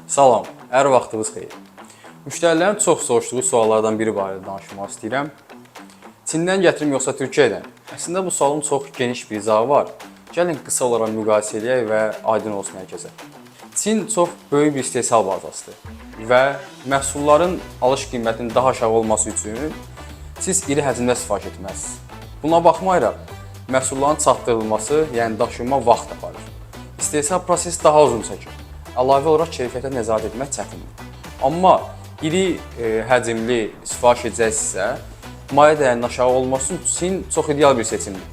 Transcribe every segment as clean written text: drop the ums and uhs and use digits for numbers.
Salam, hər vaxtınız xeyir. Müştərilərin çox soruşduğu suallardan biri barədə danışmaq istəyirəm. Çindən gətirim yoxsa Türkiyədən? Əslində bu sualın çox geniş bir izahı var. Gəlin qısa olaraq müqayisə edək və aydın olsun hər kəsə. Çin çox böyük bir istehsal bazasıdır və məhsulların alış qiymətinin daha aşağı olması üçün siz iri həcmdə sifariş etməlisiniz. Buna baxmayaraq, məhsulların çatdırılması, yəni daşınma vaxt aparır. İstehsal prosesi daha uzun çəkir. Əlavə olaraq keyfiyyətə nəzarət etmək çətindir. Amma iri həcmli sifariş edəcəksinizsə, maliyyə dəyərinin aşağı olması üçün çox ideal bir seçimdir.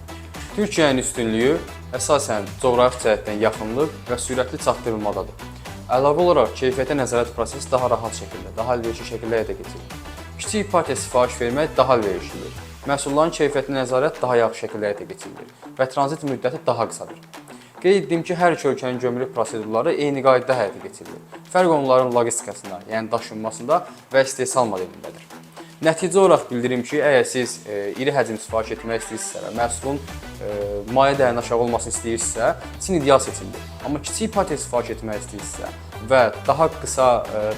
Türkiyənin üstünlüyü əsasən coğrafi cəhətdən yaxınlıq və sürətli çatdırılmadadır. Əlavə olaraq keyfiyyətə nəzarət prosesi daha rahat şəkildə, daha əlverişli şəkildə həyata keçirilir. Kiçik partiya sifariş vermək daha əlverişlidir. Məhsulların keyfiyyətinə nəzarət daha yaxşı şəkildə həyata keçirilir və tranzit müddəti daha qısadır. Qeyd etdim ki, hər iki ölkənin gömrük prosedurları eyni qaydada həyata keçirilir. Fərq onların logistikasında, yəni daşınmasında və istehsal modelindədir. Nəticə olaraq bildirim ki, əgər siz iri həcm sifariş etmək istəyirsinizsə və məhsulun maliyyə dəyərinin aşağı olmasını istəyirsinizsə, Çin ideal seçimdir. Amma kiçik partiya sifariş etmək istəyirsinizsə və daha qısa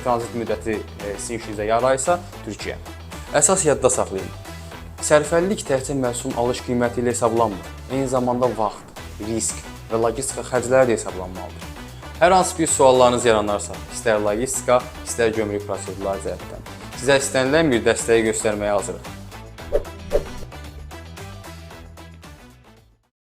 tranzit müddəti sizin işinizə yaraysa, Türkiyə. Əsas yadda saxlayın. Sərfəlilik təkcə məhsulun alış qiyməti ilə hesablanmır. Eyni zamanda vaxt, risk və logistika xərcləri də hesablanmalıdır. Hər hansı bir suallarınız yaranarsa, istər logistika, istər gömrük prosedurları cəhətdən, sizə istənilən bir dəstəyi göstərməyə hazırıq.